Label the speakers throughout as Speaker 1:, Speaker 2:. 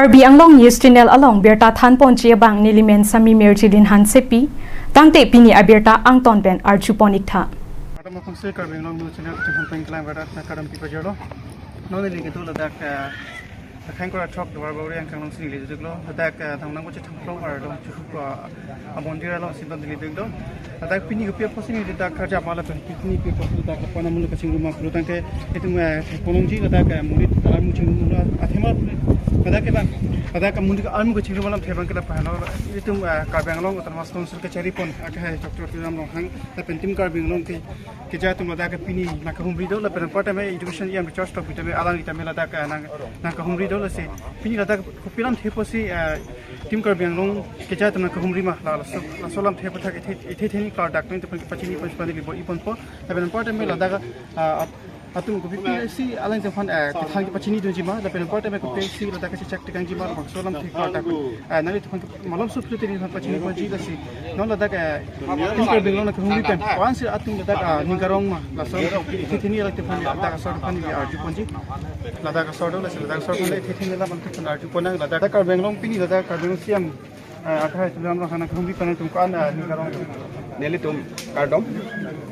Speaker 1: Karbi Anglong News Channel along Berta Than Ponchia Bang Nilimen Sami Merjilin Han Sepi Tangte Pini Aberta Angton Ben Archuponik Tha
Speaker 2: Atama Kongse Karbi Anglong News Channel Chhan Pengklang Berta Nakadam Pipajolo No Nili Gitu Ladak Kangkora Chok Dwar Bawri Ang Kanglong Sini Lidu Duglo Ladak Thangnang Ko Chhamplong Ar Dong Chukuk Amondira Long Sinton Dili Duglo Ladak Pini Gupia Posini Ladak Karja Mala Pini Pini Ladak Pana Mulu Kaching Rumah Lutangke Itu Polongji Ladak Murid Alam Ching Athema Ladak Bang Ladak Murid Alam Kaching Rumah Lam Thebang Kala Pahano Itu Karbi Anglong Termas Council ke Charipon Akah Dr. Turam Long Hang Pentim Karbi Anglong ke Jatum Ladak Pini Nakahumrido La Penempata Me Education Yam Church Talk Vitame Alang Itame Ladak Nakahumrido La Se Pini Ladak Kupilam Theposi Tim Karbi Anglong ke Jatum Nakahumrima La Solam Thepata Itheni Kar Dak Ninte Pachini Pachpani Libo Ipon Po La Penempata Me Ladak Atum Kupi Si Alang Jafan Thang Pachini Dunjima La Penempata Me Kupi Si Ladak Si Chak Tikan Jima Solam Thekar Dak Nali Tuhan Malam Supri Pachini Paji La Si Non Ladak Tim Karbi Anglong Nakahumri Pen Once Atum Ladak Ningarong Ma La Solam Itheni Ladak Pani Ladak Sor Pani Arju Ponji Ladak Sor La Si Ladak Sor La Itheni La Ban Arju Ponang Ladak Karbi Anglong Pini Ladak Karbi Anglong Siam Akah Tulam Hana Kahumri Pan Tum Kan Ningarong
Speaker 3: Nelitum kardom,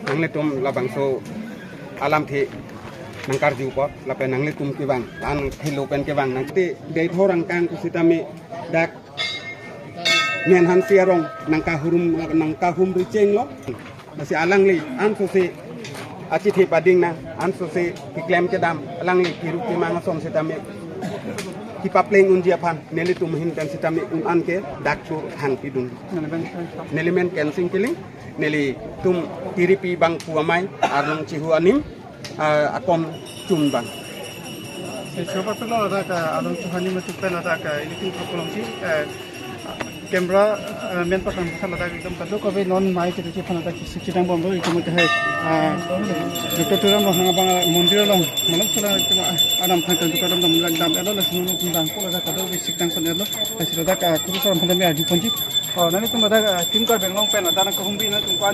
Speaker 3: nanglitum labangso alam thi nangkar jupo, lapen nanglitum kibang, tan hilupen kibang nanti dari orang kang kusitami dak menhan siarong nangkahum riceng lo, masih alang li, anso si aci thi pading na, anso si kiklem kedam, alang li kiru kimang som sitami Kipapleng unjiapan nelitum hintan sitami anke daktur hang pidung nelimen kensing kiling neli tum tiripi bang puamai arnong cihu anim akom cum bang
Speaker 2: Coba pernah ada alung Tuhani Matukpen ada ini tim Kolongsi kamera main pasang pasang ada ekdom kado kowe non mai ke pan ada sidang bombo itu mute hai Dr. Turam Long bang mondir long malam sula adam thangkan tukadam dam dam elo la sunu kundang ko ada kado sidang kon elo asira da kuru sor pandami aju ponji nani tum ada tim ka benglong pen ada na ko humbi na tum ka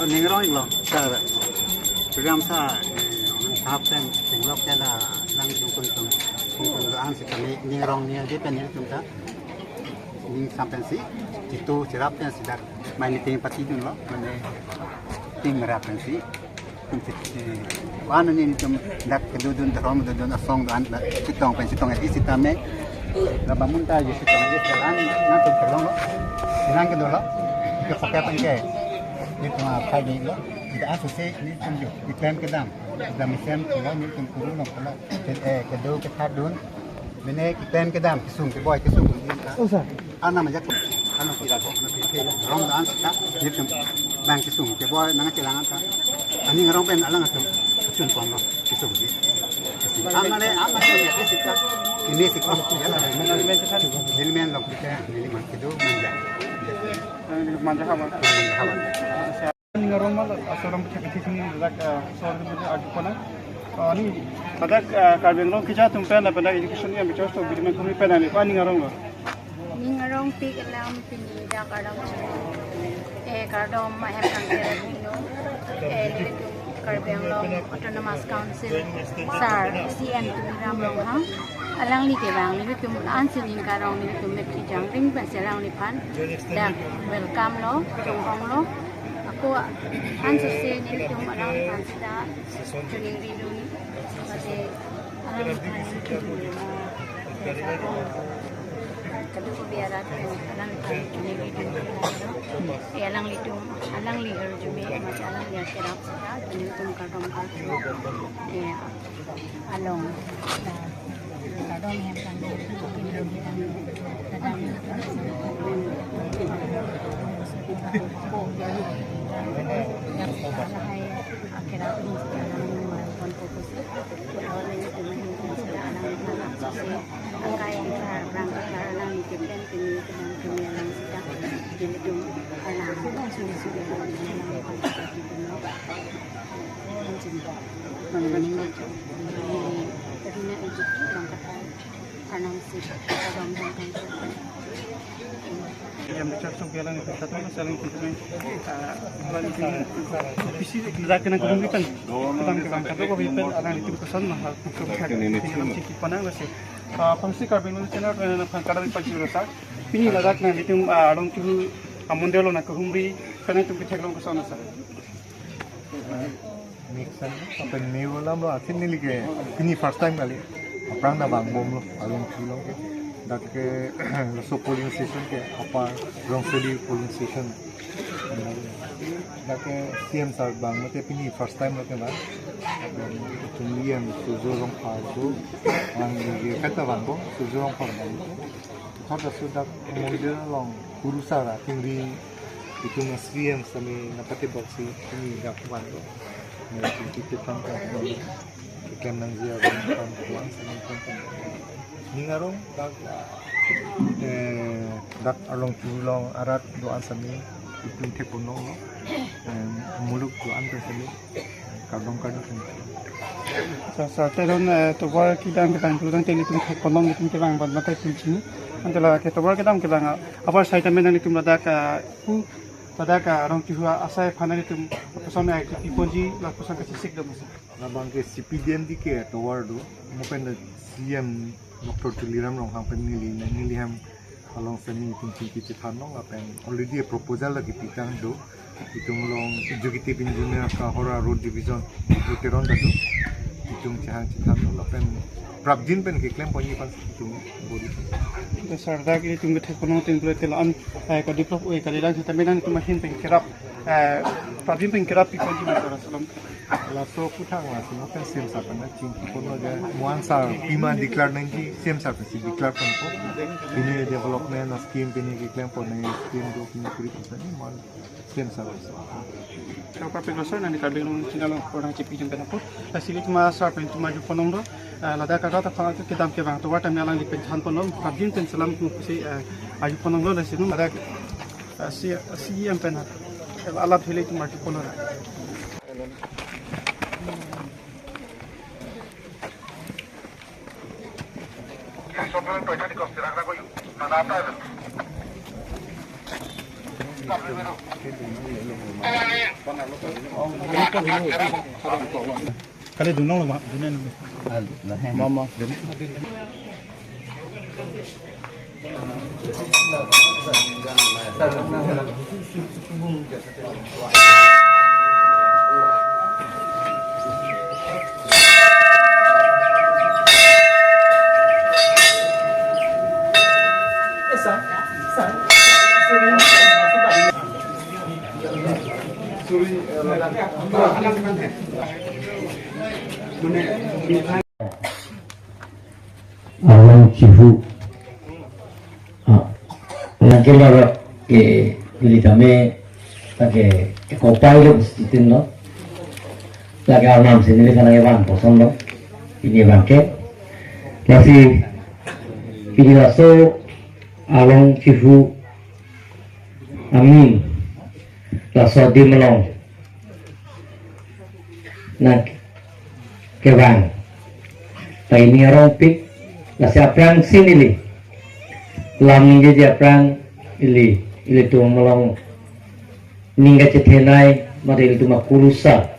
Speaker 4: ningarong lo sa program sa hapten singlok kala lang kun an sa kami ningarong niya di pen tum ta ning sampensi itu cerapnya sudah main tim pati dun lo mane tim rapensi wan ni tum dak kedudun terom dudun asong dan sitong edi sitame la bamunta je sitong edi selan na tu kelong lo silang ke dolo ke pakai pengke itu apa ni lo tidak asose ni tunjuk di pem kedam kedam sen lo ni tum kuru lo lo kedo ke tadun mene kipen kedam kisung ke boy kisung
Speaker 2: Usah
Speaker 4: ana majak ana kira ko rong dan ta yitum bang kisung ke boy nang cilangan ta ani ngarong pen alang atum sun pom lo kisung di amane ya sikka ini sikka nilimen lo kita niliman kedo
Speaker 2: manja hawan Ningarong mal asaram Itheni Ladak Sor Aju Ponang ni Ladak Karbi Anglong ke Jatum Pen pada education yang Church Talk Vitame Kumi Pen ani Ningarong lo
Speaker 5: Ningarong pig alam pini da kadam kardom mahem kan terino Karbi Anglong Autonomous Council sar CM Tumiram Longham alang ni ke bang ni tum ansil in karong ni tum mek jang ring ba serang ni pan da welcome lo hong lo ako anso se ni tum alang ni pan sida tuning ridu ni kasi alang ni pan kadu ko biara to alang ni pan tuning ridu alang li tum alang li jume ma alang ya kerap sida tuning tum kadom ka along kadom hem kan
Speaker 2: yang Church Talk yang satu saling kita visi kita kena kemudian kita kata ko bipen alang itu pesan mahal kita ciki panang masih Pangsi Karbin Long channel na pangkara pagi rasa. Pini ladak na hitum along tu amundelo na kahumri kana tu kita long kesana sa.
Speaker 6: Mixan apa ni wala mo atin ni lige ini first time kali aprang na bang bom lo along tulong ke dak ke so polling station ke apa Rongfeli polling station dak ke CM sar bang mate pini first time lo ke ba tulian suzurong pardo ang lige kata bang bo suzurong pardo thada sudak model long kurusara tingri itu CM sami napati boxi ini dak bang kita tangkap lalu ikan nang zia orang kuang sama tangkap ni ngarong dak along tulong arat doan sami itu tepunong muluk doan sami kadang
Speaker 2: Sa teron to war kidang kita tulung teli tum kolong tum kibang bad matai kunci. Antara kita war kidang kibang apa saya temen ni tum ladak pada orang tua asal panah itu pesona itu iponji lah pesan kasih sik dah masa.
Speaker 6: Nabang ke CPDM di ke tawar do mungkin CM Dr. Tuliram rong hang penili ham along seni kunci kita tanong apa yang already a proposal lagi pitang do itu mulong executive engineer ka Hora Road Division itu teron do itu cahang citan apa yang Prabjin pen ke klaim ponyi pas itu bodi.
Speaker 2: Sarda kini tum kita kono tin boleh telan ka develop kali lang kita menan itu machine pengkerap Prabjin pengkerap iponji masa salam.
Speaker 6: Laso putang lah semua kan same sapa na cingki kono ga muansa pima declare nanti same sapa si declare pun ini development na scheme pini ke klaim pon na scheme do pini kuri pisani mal same sapa.
Speaker 2: Kalau perpelosor nanti karbin long Cina long orang cepi jumpa napur. Asli cuma sar pen cuma ju ponong do. Lada kata tak faham tu kita ambil bang. Tu wata melang di pencan ponong. Prabjin ten salam tu si aju ponong do lasi tu lada si yang penat. Alat hile cuma ju ponong. Kali dunong lah, dunia ni. Mama.
Speaker 7: Along Chifu naquela que ele também que copilot sitin no lagi alam sini ni kanang evan poson no ini bangke kasi ini laso Along Chifu amin laso di melong nak kebang tay ni rompik lasi aprang sinili lam jadi aprang ili tu melong ningga cetenai mari itu makurusa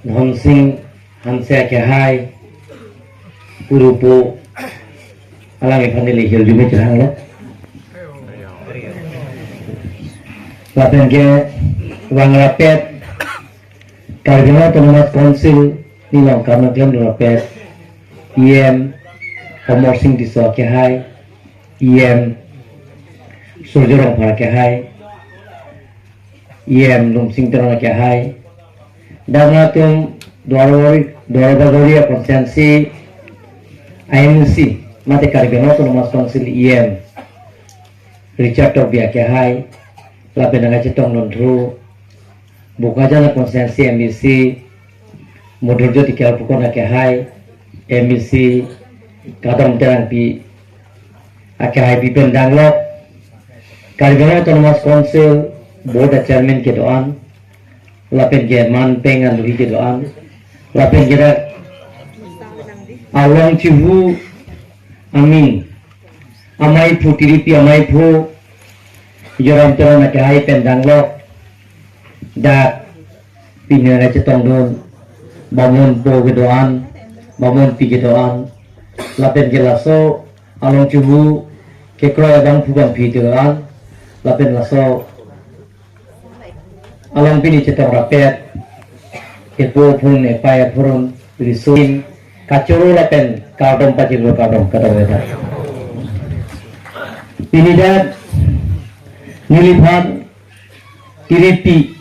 Speaker 7: hansing hanse ke hai purupo alangi panili hil jume cerang lo lapen ke wang rapet Karbina Autonomous Council nilang karena klaim rapet IM Pomorsing diso ke hai IM Surjorong para ke hai IM Lumsing terang ke hai dan natum dua konsensi IMC mate Karbina Autonomous Council IM Richard Tobia ke hai lapen dengan cetong lontru buka jalan konsensi MBC Modurjo tiga pukul ke hai MBC kadang terang pi akhir pi pendanglo Karbina Autonomous Council board chairman ke doan lapen ke man pengan lui ke doan lapen ke Along Chifu amin amai pu tiripi amai pu joram terang ke hai pendanglo da pinjana cetong don bangun po ke doan bangun pi ke doan lapen gelaso along cubu ke kroya bang pubang piduan lapen laso along pini cetong rapet ke pun ne paya purun risuin kacuru lapen kardom pajilo kardom weda pini dan nilipan tiripi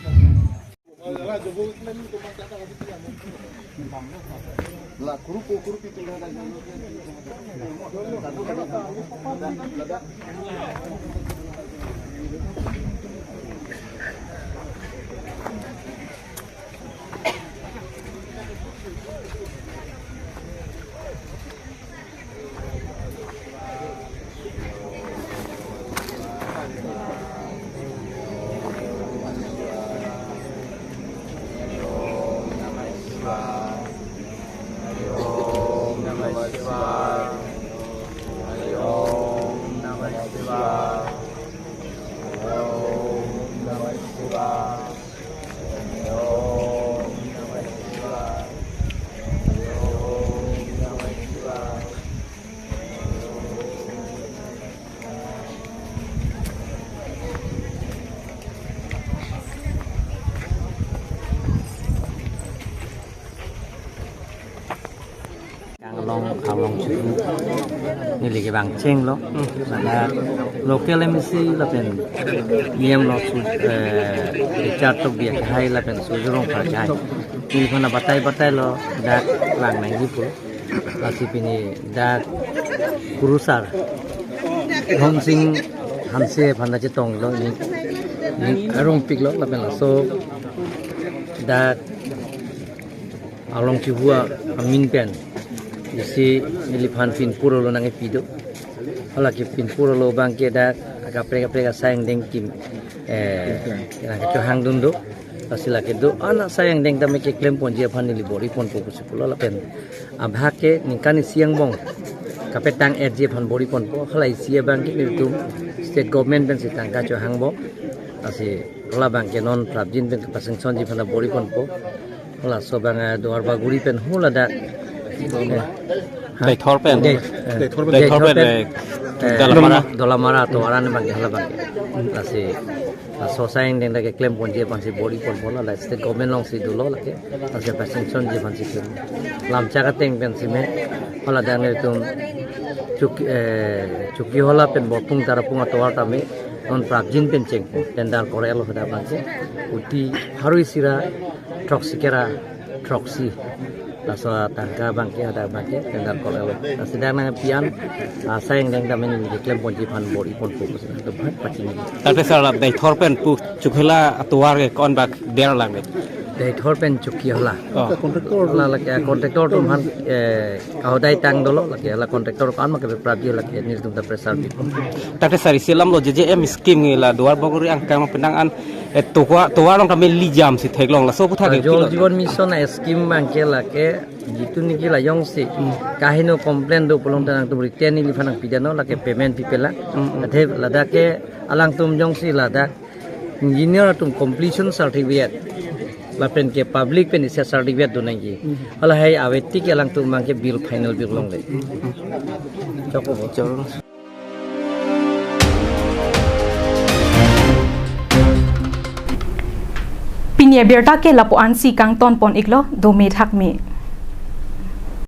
Speaker 7: along cubu ni lagi bang ceng lo ada local MC la pen niam lo su Richard to biak hai la pen sujurong parjai ni khona batai lo dak lang nang gipu la sipini dak kurusar hong sing hamse phanda che tong lo ni arong pik lo la pen la so dak along cubu amin pen isi nilipan fin puro lo nange pido hala ki fin puro lo bangke da aga prega sayang deng kim yang ke hang dundo asila ke do ana sayang deng tame ke klem pon je phan nili bori pon po pulo la pen abha ke nikani siang bong kapetang je phan bori pon po hala isia bangke ni tum state government ben sitang ka cho hang bo asi hala bangke non prabjin ben pasang son je phan bori pon po hala so banga doar ba guri pen hula da
Speaker 8: Dai thorpen
Speaker 7: dolamara to arane bang hala bang asi sosayang deng lagi klaim ponje pansi body pon bola la state government long si dulo lagi asi pasingson je pansi klaim lam chaga teng pen si me hala dang tum chuki hola pen bopung tarapung atwar tame non prabjin pen cheng tendal korelo hada pansi uti harui sira troxikera troxi laso tangka bangke ada bangke tendar kolelo sedang nang pian sayang deng damen ni klaim ponji phan bori pon fokus to bhat paching
Speaker 8: tate sala dai thorpen pu chukhela atuar ke kon bak der lang
Speaker 7: dei thorpen chukki hola la la ke kontraktor tum han kaudai tang dolo la ke la kontraktor kan ma ke prabji la ke ni tum da presar di
Speaker 8: tate sari silam lo JJM scheme ngi la duar bogori angka ma pendangan tuwa long kami lijam si theklong la so putha ke
Speaker 7: jol jibon mission scheme bangke la ke gitu niki la yong si kahino complain do polong tanang tum riten ni lifanang pidano la ke payment pipela athe lada ke alang tum jong si lada engineer tum completion certificate lapen ke public pen isa certificate do nang ji hala hai aweti ke alang tum mangke bill final bill long le choko bocor
Speaker 1: Pinia berta ke lapuan si kang ton pon iklo do me thak me